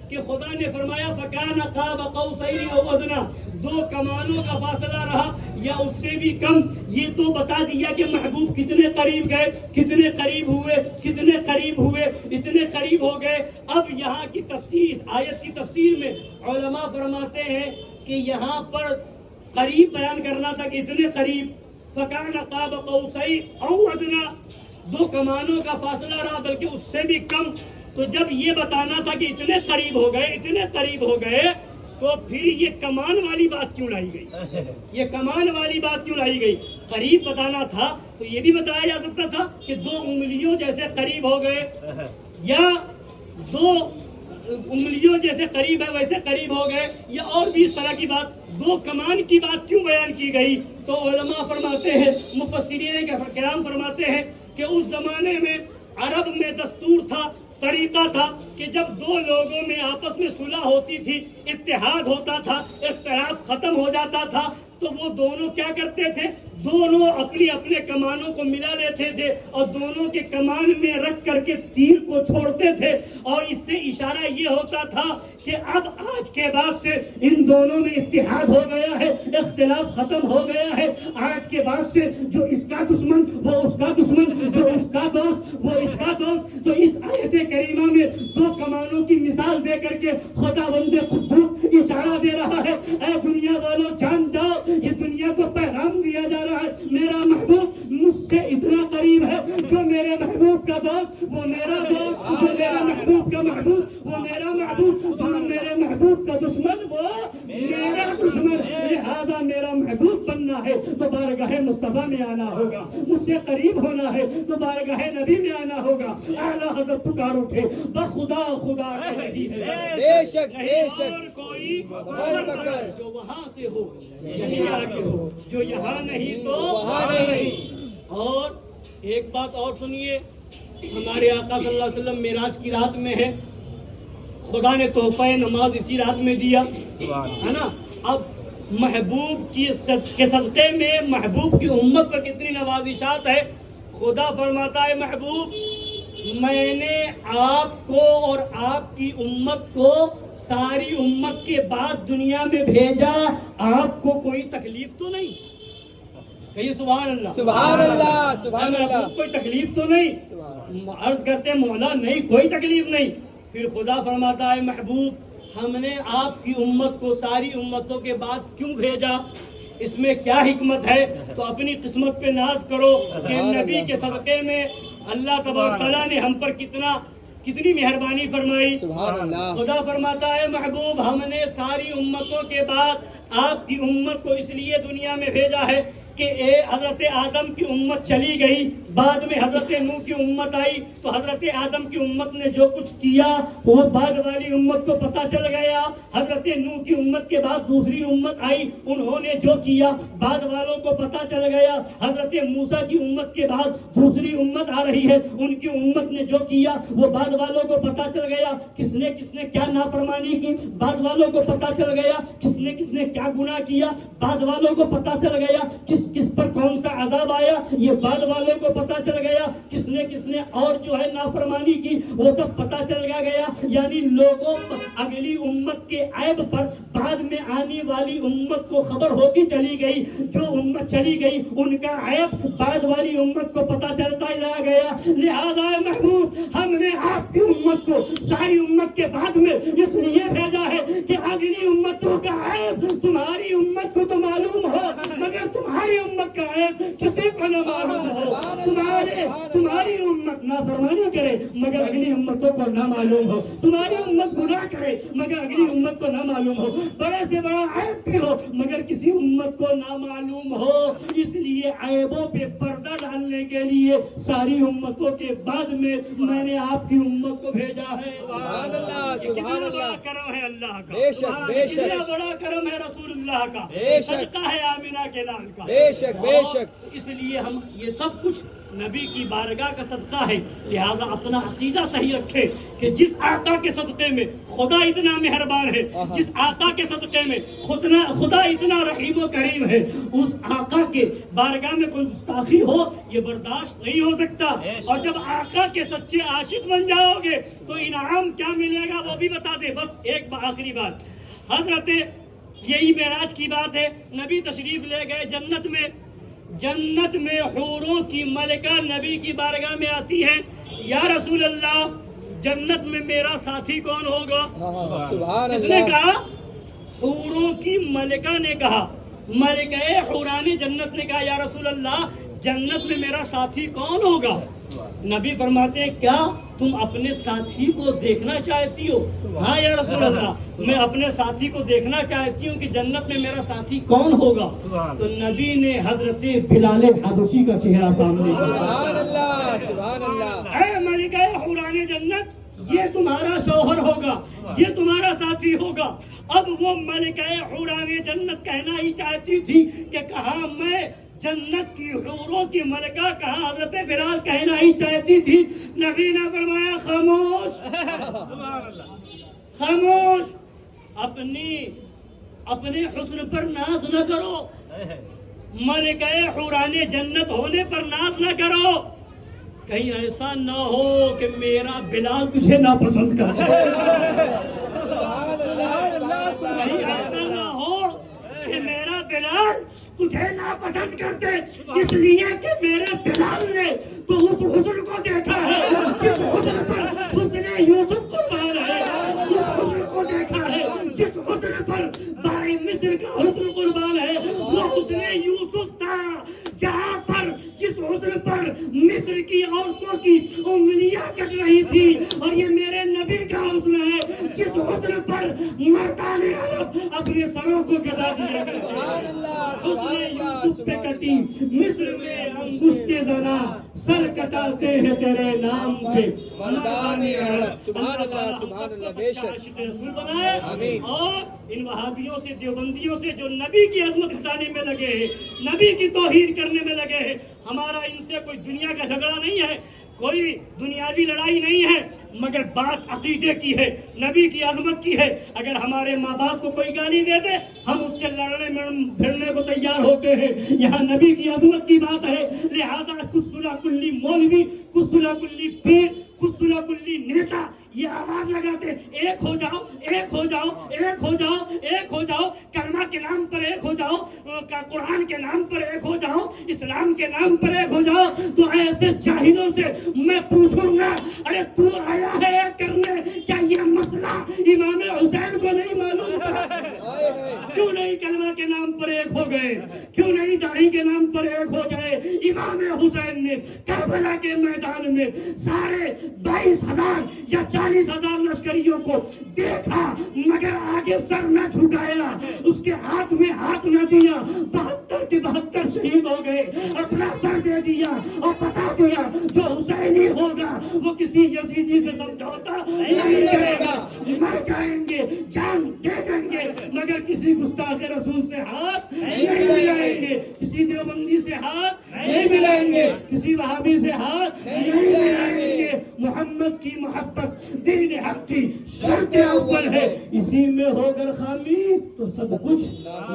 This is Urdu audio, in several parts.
کہ خدا نے فرمایا فَكَانَ قَابَ قَوْسَيْنِ أَوْ أَدْنَىٰ، 2 کمانوں کا فاصلہ رہا یا اس سے بھی کم. یہ تو بتا دیا کہ محبوب کتنے قریب گئے، کتنے قریب ہوئے، کتنے قریب ہوئے، اتنے قریب ہو گئے. اب یہاں کی تفسیر، اس آیت کی تفسیر میں علماء فرماتے ہیں کہ یہاں پر قریب بیان کرنا تھا کہ اتنے قریب. فَكَانَ قَابَ قَوْسَيْنِ أَوْ أَدْنَىٰ، 2 کمانوں کا فاصلہ رہا بلکہ اس سے بھی کم. تو جب یہ بتانا تھا کہ اتنے قریب ہو گئے، اتنے قریب ہو گئے، تو پھر یہ کمان والی بات کیوں لائی گئی؟ یہ کمان والی بات کیوں لائی گئی؟ قریب بتانا تھا تو یہ بھی بتایا جا سکتا تھا کہ 2 انگلیوں جیسے قریب ہو گئے، یا 2 انگلیوں جیسے قریب ہے ویسے قریب ہو گئے، یا اور بھی اس طرح کی بات. 2 کمان کی بات کیوں بیان کی گئی؟ تو علماء فرماتے ہیں، مفسرین کرام فرماتے ہیں کہ اس زمانے میں عرب میں دستور تھا، طریقہ تھا کہ جب 2 لوگوں میں آپس میں صلح ہوتی تھی، اتحاد ہوتا تھا، اختلاف ختم ہو جاتا تھا، تو وہ دونوں کیا کرتے تھے؟ دونوں اپنے کمانوں کو ملا لیتے تھے اور دونوں کے کمان میں رکھ کر کے تیر کو چھوڑتے تھے. اور اس سے اشارہ یہ ہوتا تھا کہ اب آج کے بعد سے ان دونوں میں اتحاد ہو گیا ہے، اختلاف ختم ہو گیا ہے. آج کے بعد سے جو اس کا دشمن وہ اس کا دشمن، جو اس کا دوست وہ اس کا دوست. تو اس آیت کریمہ میں 2 کمانوں کی مثال دے کر کے خداوند قدوس اشارہ دے رہا ہے، اے دنیا والوں جان جاؤ، یہ دنیا کو پیغام دیا جا رہا ہے، میرا محبوب مجھ سے اتنا قریب ہے، جو میرے محبوب کا دوست وہ میرا دوست، جو میرا محبوب کا محبوب وہ میرا محبوب، جو میرے محبوب کا دشمن وہ میرا دشمن. لہذا میرا محبوب بننا ہے تو بارگاہ مصطفیٰ میں آنا ہوگا، مجھ سے قریب ہونا ہے تو بارگاہ نبی میں آنا ہوگا. اعلیٰ حضرت پکار اٹھے بخدا خدا کہہ رہی ہے، بے شک بے شک، اور کوئی جو وہاں سے ہو یہی آ کے ہو، جو یہاں نہیں تو وہاں نہیں. اور ایک بات اور سنیے، ہمارے آقا صلی اللہ علیہ وسلم معراج کی رات میں ہے، خدا نے تحفہ نماز اسی رات میں دیا ہے نا. اب محبوب کے صدقے میں محبوب کی امت پر کتنی نوازشات ہے. خدا فرماتا ہے محبوب میں نے آپ کو اور آپ کی امت کو ساری امت کے بعد دنیا میں بھیجا، آپ کو کوئی تکلیف تو نہیں؟ کہیے سبحان اللہ، سبحان اللہ، سبحان اللہ. کوئی تکلیف تو نہیں؟ عرض کرتے ہیں مولا نہیں، کوئی تکلیف نہیں. پھر خدا فرماتا ہے محبوب ہم نے آپ کی امت کو ساری امتوں کے بعد کیوں بھیجا؟ اس میں کیا حکمت ہے؟ تو اپنی قسمت پہ ناز کرو کہ نبی کے صدقے میں اللہ تبارک تعالیٰ نے ہم پر کتنی مہربانی فرمائی. سبحان اللہ. خدا فرماتا ہے محبوب ہم نے ساری امتوں کے بعد آپ کی امت کو اس لیے دنیا میں بھیجا ہے کہ حضرت آدم کی امت چلی گئی، بعد میں حضرت نوح کی امت آئی، تو حضرت آدم کی امت نے جو کچھ کیا وہ بعد والی امت کو پتہ چل گیا. حضرت نوح کی امت کے بعد دوسری امت آئی، انہوں نے جو کیا بعد والوں کو پتہ چل گیا. حضرت موسیٰ کی امت کے بعد دوسری امت آ رہی ہے، ان کی امت نے جو کیا وہ بعد والوں کو پتہ چل گیا. کس نے کیا نافرمانی کی بعد والوں کو پتہ چل گیا، کس نے کیا گناہ کیا بعد والوں کو پتہ چل گیا، کس پر کون سا عذاب آیا یہ بعد والوں کو پتہ چل گیا، کس نے اور جو ہے نافرمانی کی وہ سب پتہ چل گیا. یعنی لوگوں اگلی امت کے عیب پر بعد میں آنے والی امت کو خبر ہو کے چلی گئی، جو امت چلی گئی ان کا عیب بعد والی امت کو پتہ چلتا چلا گیا. لہذا محبوب ہم نے آپ کی امت کو ساری امت کے بعد میں اس لیے بھیجا ہے کہ اگلی امتوں کا عیب تمہاری امت کو تو معلوم ہو، مگر تمہاری امت کا عیب کسی کو نہ معلوم ہو. تمہاری امت نافرمانی کرے مگر اگلی امتوں کو نہ معلوم ہو، تمہاری امت گناہ کرے مگر اگلی امت کو نہ معلوم ہو، بڑے سے بڑا عیب بھی ہو مگر کسی امت کو نہ معلوم ہو. اس لیے عیبوں پہ پردہ ڈالنے کے لیے ساری امتوں کے بعد میں نے آپ کی امت کو بھیجا ہے. سبحان اللہ، سبحان اللہ. بڑا کرم ہے اللہ کا، بے شک بے شک، کتنا بڑا کرم ہے رسول اللہ کا، بے شک، صدقہ ہے آمینہ کے لال کا. بے شک بے شک. اس لیے ہم یہ سب کچھ نبی کی بارگاہ کا صدقہ ہے، لہذا اپنا عقیدہ صحیح رکھے کہ جس آقا کے صدقے میں خدا اتنا مہربان ہے، جس آقا کے صدقے میں خدا اتنا رحیم و کریم ہے، اس آقا کے بارگاہ میں کوئی گستاخی ہو یہ برداشت نہیں ہو سکتا۔ اور جب آقا کے سچے عاشق بن جاؤ گے تو انعام کیا ملے گا وہ بھی بتا دے۔ بس ایک آخری بات، حضرت یہی معراج کی بات ہے، نبی تشریف لے گئے جنت میں حوروں کی ملکہ نبی کی بارگاہ میں آتی ہے، یا رسول اللہ جنت میں میرا ساتھی کون ہوگا؟ سبحان کس نے اللہ۔ کہا؟ حوروں کی ملکہ نے کہا، ملکہ حوران جنت نے کہا یا رسول اللہ جنت میں میرا ساتھی کون ہوگا؟ نبی فرماتے ہیں کیا تم اپنے ساتھی کو دیکھنا چاہتی ہو؟ ہاں یا رسول اللہ میں اپنے ساتھی کو دیکھنا چاہتی ہوں کہ جنت میں میرا ساتھی کون ہوگا؟ تو نبی نے حضرت بلال حبشی کا چہرہ سامنے کیا۔ سبحان اللہ سبحان اللہ۔ اے ملکہ حوران جنت یہ تمہارا شوہر ہوگا، یہ تمہارا ساتھی ہوگا۔ اب وہ ملکہ حوران جنت کہنا ہی چاہتی تھی کہ کہاں میں جنت کی حوروں کی ملکہ، کہاں حضرت بلال کہنا ہی چاہتی تھی۔ نبی نے فرمایا خاموش خاموش، اپنے حسن پر ناز نہ کرو، ملکہ حوران جنت ہونے پر ناز نہ کرو، کہیں ایسا نہ ہو کہ میرا بلال تجھے ناپسند کر دے، کہیں ایسا نہ ہو کہ میرا بلال تجھے ناپسند کر دے، اس لیے کہ میرے بلال نے تو اس حسن کو دیکھا ہے جس حسن پر حسن یوسف قربان ہے، اس حسن کو دیکھا ہے جس حسن پر بائی مصر کا حسن قربان ہے، وہ حسن یوسف تھا جہاں پر جس حسن پر مصر کی عورتوں کی انگلیاں کٹ رہی تھی، اور یہ میرے نبی کا حسن ہے جس حسن پر مردان عرب اپنے سروں کو گدا دیا کرتے ہیں۔ حسن یوسف پہ کٹی مصر میں انگشت زنا، سر کٹاتے ہیں تیرے نام پہ مردان عرب۔ سبحان اللہ سبحان اللہ، بے شک عاشق رسول بنائے۔ آمین۔ اور ان وہابیوں سے دیوبندیوں سے جو نبی کی عظمت ہٹانے میں لگے ہیں، نبی کی توہین کرنے میں لگے ہیں، ہمارا ان سے کوئی دنیا کا جھگڑا نہیں ہے، کوئی دنیاوی لڑائی نہیں ہے، مگر بات عقیدے کی ہے، نبی کی عظمت کی ہے۔ اگر ہمارے ماں باپ کو کوئی گالی دے دے ہم اس سے لڑنے میں پھرنے کو تیار ہوتے ہیں، یہاں نبی کی عظمت کی بات ہے، لہذا کسلا کلی مولوی، کسلا کلی پیر، کسلا کلی نیتا یہ آواز لگاتے ایک ہو جاؤ ایک ہو جاؤ ایک ہو جاؤ ایک ہو جاؤ، کلمہ کے نام پر ایک ہو جاؤ، قرآن کے نام پر ایک ہو جاؤ، اسلام کے نام پر ایک ہو جاؤ، تو ایسے جاہلوں سے میں پوچھوں گا ارے تو آیا ہے ایک کرنے، کیا یہ مسئلہ امام حسین کو نہیں معلوم تھا؟ کیوں نہیں کلمہ کے نام پر ایک ہو گئے؟ کیوں نہیں داڑھی کے نام پر ایک ہو گئے؟ امام حسین نے کربلا کے میدان میں سارے 22,000 یا 40,000 لشکریوں کو دیکھا مگر آگے سر نہ جھکایا، اس کے ہاتھ میں ہاتھ نہ دیا، 72 کے 72 شہید ہو گئے، اپنا سر دے دیا اور بتا دیا جو حسینی ہوگا وہ کسی یزیدی سے سمجھوتا نہیں کرے گا، مر جائیں گے جان دے دیں گے مگر کسی گستاخ رسول سے ہاتھ نہیں ملائیں گے، کسی دیوبندی سے ہاتھ نہیں ملائیں گے، کسی وہابی سے ہاتھ نہیں ملائیں گے۔ محمد کی محبت دین حق کی شرط اول ہے، اسی میں ہو گر خامی تو سب کچھ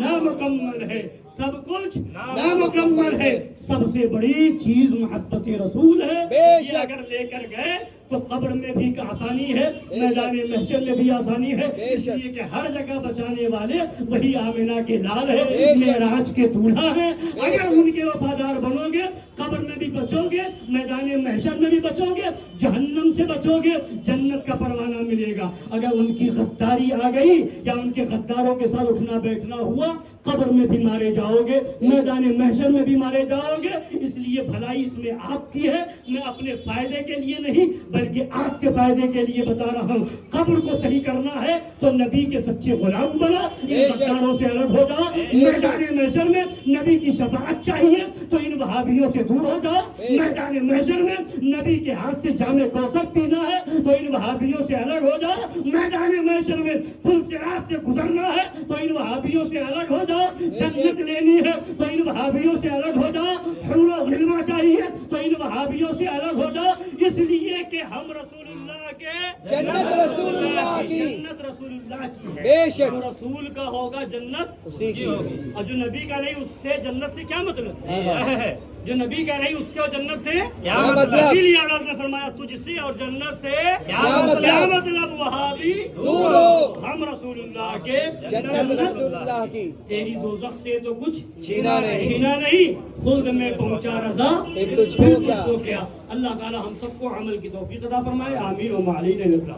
نامکمل ہے، سب کچھ نامکمل ہے۔ سب سے بڑی چیز محبت رسول ہے، یہ اگر لے کر گئے تو قبر میں بھی آسانی ہے، میدان محشر میں بھی آسانی ہے، اس لیے کہ ہر جگہ بچانے والے وہی آمنہ کے لال ہے، معراج کے دولہا ہے۔ اگر ان کے وفادار بنو گے قبر میں بھی بچو گے، میدان محشر میں بھی بچو گے، جہنم سے بچو گے، جنت کا پروانہ ملے گا۔ اگر ان کی غداری آ گئی یا ان کے غداروں کے ساتھ اٹھنا بیٹھنا ہوا قبر میں بھی مارے جاؤ گے، میدان محشر میں بھی مارے جاؤ گے۔ اس لیے بھلائی اس میں آپ کی ہے، میں اپنے فائدے کے لیے نہیں بلکہ آپ کے فائدے کے لیے بتا رہا ہوں۔ قبر کو صحیح کرنا ہے تو نبی کے سچے غلام بنو، ان غداروں سے الگ ہو جاؤ۔ میدان محشر میں نبی کی شفاعت چاہیے تو ان وہابیوں سے دور ہو جاؤ. میدان محشر میں نبی کے ہاتھ سے جام کوثر پینا ہے تو ان وہابیوں سے الگ ہو جاؤ. میدان محشر میں پل صراط سے گزرنا ہے تو ان وہابیوں سے الگ ہو جاؤ. جنت لینی ہے تو ان وہابیوں سے الگ ہو جاؤ. حور و غلما چاہیے تو ان وہابیوں سے الگ ہو جاؤ. اس لیے کہ ہم رسول اللہ کے جنت رسول اللہ کی. جنت رسول اللہ کی ہے. بے شک. جو رسول کا ہوگا جنت اسی کی ہوگی. اور جو نبی کا نہیں اس سے جنت سے کیا مطلب ہے. جو نبی کا نہیں اس سے اور جنت سے کیا مطلب؟ اسی لیے اللہ نے فرمایا تجھ سے اور جنت سے کیا مطلب. وہابی دور ہو. ہم رسول اللہ کے جنت رسول اللہ کی. تیری دوزخ سے تو کچھ چھینا نہیں خود میں پہنچا رضا پھر تجھ کو کیا. اللہ تعالی ہم سب کو عمل کی توفیق عطا فرمائے. آمین و علینا.